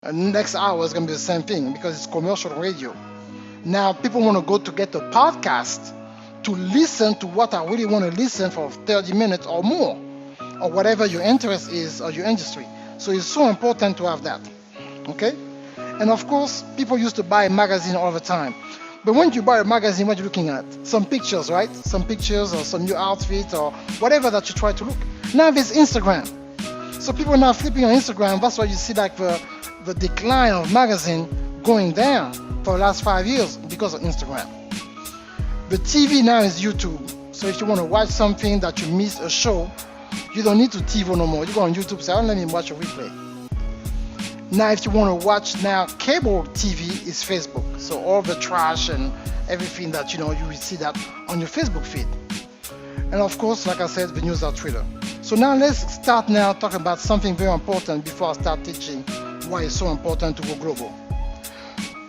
And next hour is going to be the same thing because it's commercial radio. Now people want to go to get a podcast to listen to what I really want to listen for 30 minutes or more, or whatever your interest is or your industry. So it's so important to have that. Okay? And of course, people used to buy a magazine all the time. But when you buy a magazine, what are you looking at? Some pictures, right? Some pictures or some new outfit or whatever that you try to look. Now there's Instagram. So people are now flipping on Instagram. That's why you see like the decline of magazine going down for the last 5 years because of Instagram. The TV now is YouTube. So if you want to watch something that you missed a show, you don't need to TiVo no more. You go on YouTube, say, oh, let me watch a replay. Now, if you want to watch now, cable TV is Facebook. So all the trash and everything that you will see that on your Facebook feed. And of course, like I said, the news are Twitter. So now let's start now talking about something very important before I start teaching why it's so important to go global.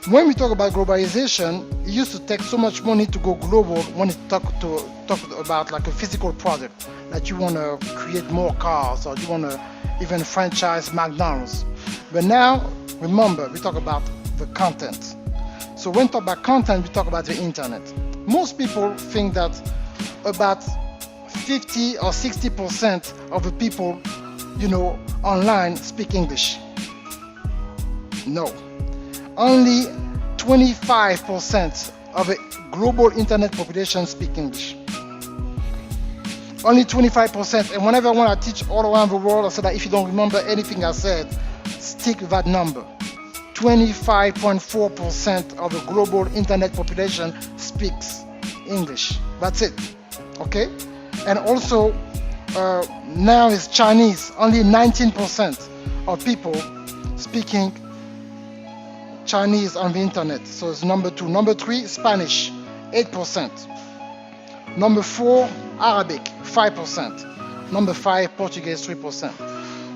When we talk about globalization, it used to take so much money to go global when it talk about like a physical product, that you want to create more cars or you want to even franchise McDonald's. But now, remember, we talk about the content. So when we talk about content, we talk about the internet. Most people think that about 50 or 60% of the people, online speak English. No. Only 25% of the global internet population speak English. Only 25%. And whenever I want to teach all around the world, I say that if you don't remember anything I said, stick with that number. 25.4% of the global internet population speaks English. That's it. Okay? And also, now it's Chinese. Only 19% of people speaking Chinese on the internet. So it's number 2. Number 3, Spanish, 8%. Number 4, Arabic, 5%. Number 5, Portuguese, 3%.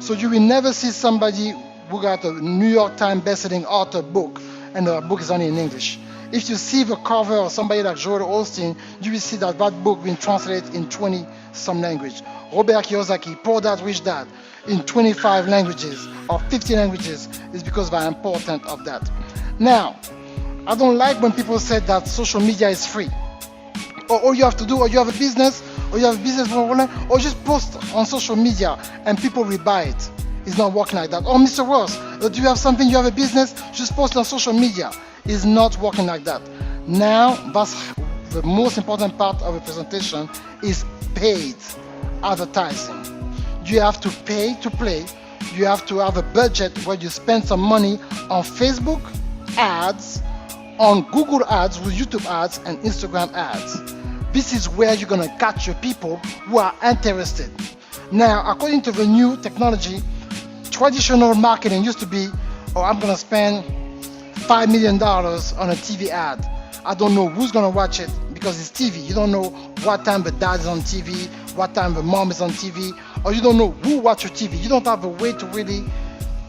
So you will never see somebody who got a New York Times best-selling author book and the book is only in English. If you see the cover of somebody like Joel Osteen, you will see that book being translated in 20-some language. Robert Kiyosaki, Poor Dad, Rich Dad, in 25 languages or 50 languages is because of the importance of that. Now, I don't like when people say that social media is free. Or all you have to do, or you have a business, or you have a business online, or just post on social media and people will buy it. It's not working like that. Oh, Mr. Ross, do you have something, you have a business, just post on social media. It's not working like that. Now, that's the most important part of the presentation is paid advertising. You have to pay to play. You have to have a budget where you spend some money on Facebook ads, on Google ads with YouTube ads and Instagram ads. This is where you're going to catch your people who are interested. Now, according to the new technology, traditional marketing used to be, I'm going to spend $5 million on a TV ad. I don't know who's going to watch it because it's TV. You don't know what time the dad is on TV, what time the mom is on TV, or you don't know who watches your TV. You don't have a way to really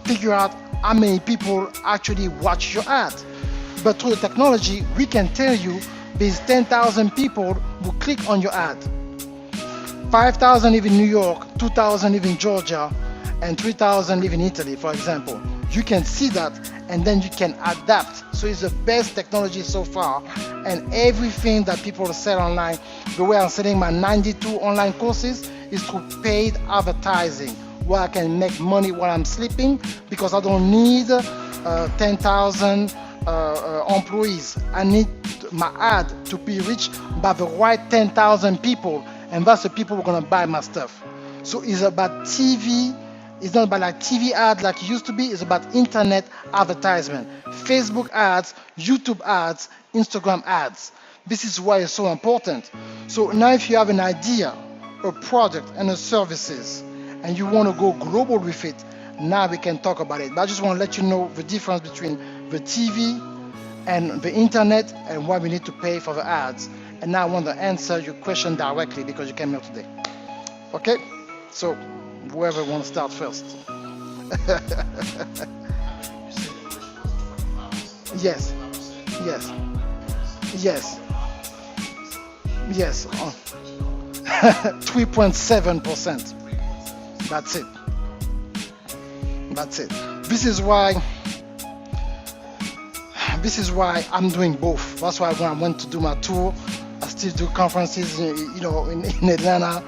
figure out how many people actually watch your ad. But through the technology, we can tell you there's 10,000 people who click on your ad. 5,000 live in New York, 2,000 live in Georgia, and 3,000 live in Italy, for example. You can see that, and then you can adapt. So it's the best technology so far. And everything that people sell online, the way I'm selling my 92 online courses is through paid advertising, where I can make money while I'm sleeping because I don't need 10,000 employees. I need my ad to be reached by the right 10,000 people, and that's the people who are going to buy my stuff. So it's about TV. It's not about like TV ads like it used to be. It's about internet advertisement, Facebook ads, YouTube ads, Instagram ads. This is why it's so important. So now if you have an idea, a product and a services, and you want to go global with it, now we can talk about it. But I just want to let you know the difference between the TV and the internet and what we need to pay for the ads. And now I want to answer your question directly because you came here today. Okay? So whoever wants to start first. Yes. Yes. Yes. Yes. 3.7%. That's it. That's it. This is why this is why I'm doing both. That's why when I went to do my tour, I still do conferences, in Atlanta,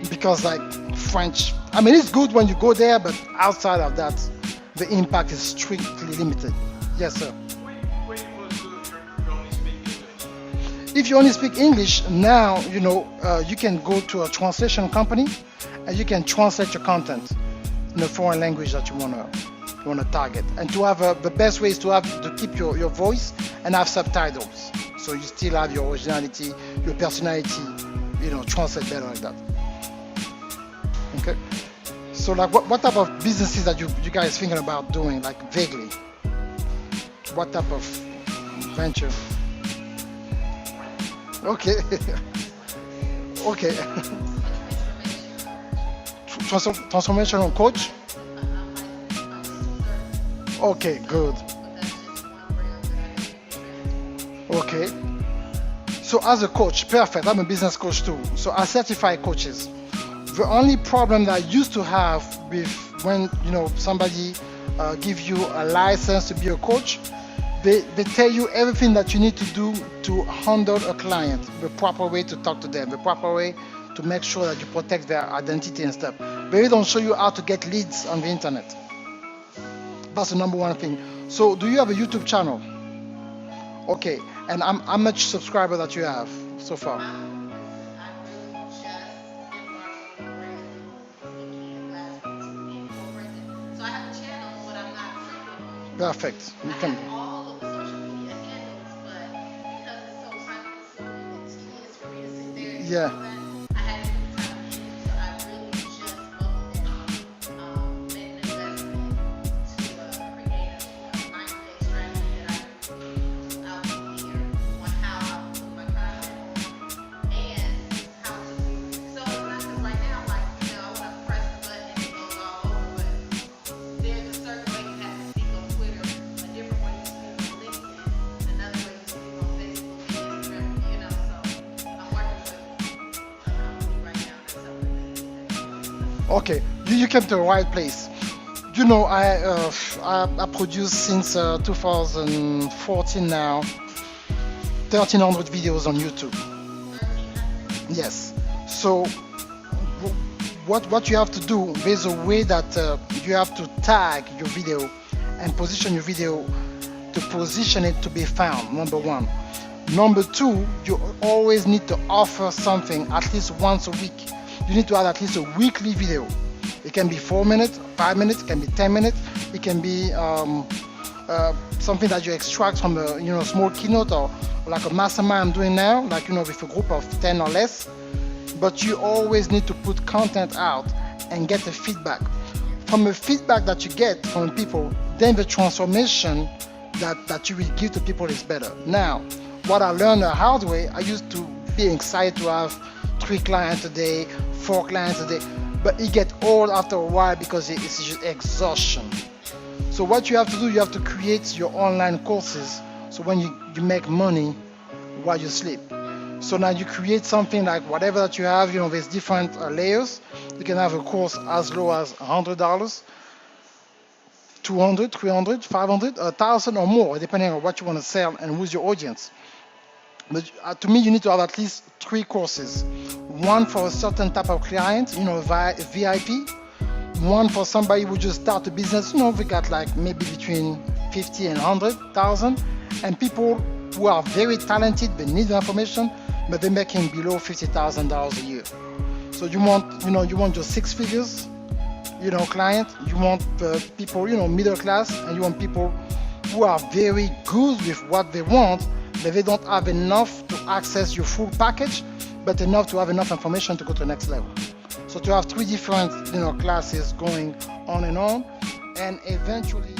because like French. I mean, it's good when you go there, but outside of that, the impact is strictly limited. Yes, sir. If you only speak English, now you can go to a translation company and you can translate your content in a foreign language that you wanna target. And to have the best way is to keep your voice and have subtitles, so you still have your originality, your personality, translate better like that. Okay. So like, what type of businesses that you guys thinking about doing, like vaguely? What type of venture? Okay. Okay. Transformational coach. Okay, good. Okay. So as a coach, perfect. I'm a business coach too. So I certify coaches. The only problem that I used to have with when somebody give you a license to be a coach, they tell you everything that you need to do to handle a client, the proper way to talk to them, the proper way to make sure that you protect their identity and stuff. They don't show you how to get leads on the internet. That's the number one thing. So do you have a YouTube channel? Okay. And how much subscriber that you have so far? Perfect. You can. Yeah. Okay, you came to the right place. I produce since 2014 now 1,300 videos on YouTube. Yes. So what you have to do, there's a way that you have to tag your video and position your video to position it to be found. Number one. Number two, you always need to offer something at least once a week. You need to have at least a weekly video. It can be 4 minutes, 5 minutes, it can be 10 minutes, it can be something that you extract from a small keynote or like a mastermind I'm doing now, like with a group of 10 or less. But you always need to put content out and get the feedback. From the feedback that you get from people, then the transformation that you will give to people is better. Now, what I learned the hard way, I used to be excited to have 3 clients a day, 4 clients a day, but it gets old after a while because it's just exhaustion. So what you have to do, you have to create your online courses, so when you make money while you sleep. So now you create something like whatever that you have, there's different layers. You can have a course as low as $100, 200, 300, 500, 1,000 or more, depending on what you want to sell and who's your audience. But to me, you need to have at least 3 courses. One for a certain type of client, via VIP. One for somebody who just start a business, we got like maybe between 50 and 100,000. And people who are very talented, they need the information, but they're making below $50,000 a year. So you want your 6 figures, client. You want people, middle class, and you want people who are very good with what they want, but they don't have enough to access your full package, but enough to have enough information to go to the next level. So to have 3 different, classes going on, and eventually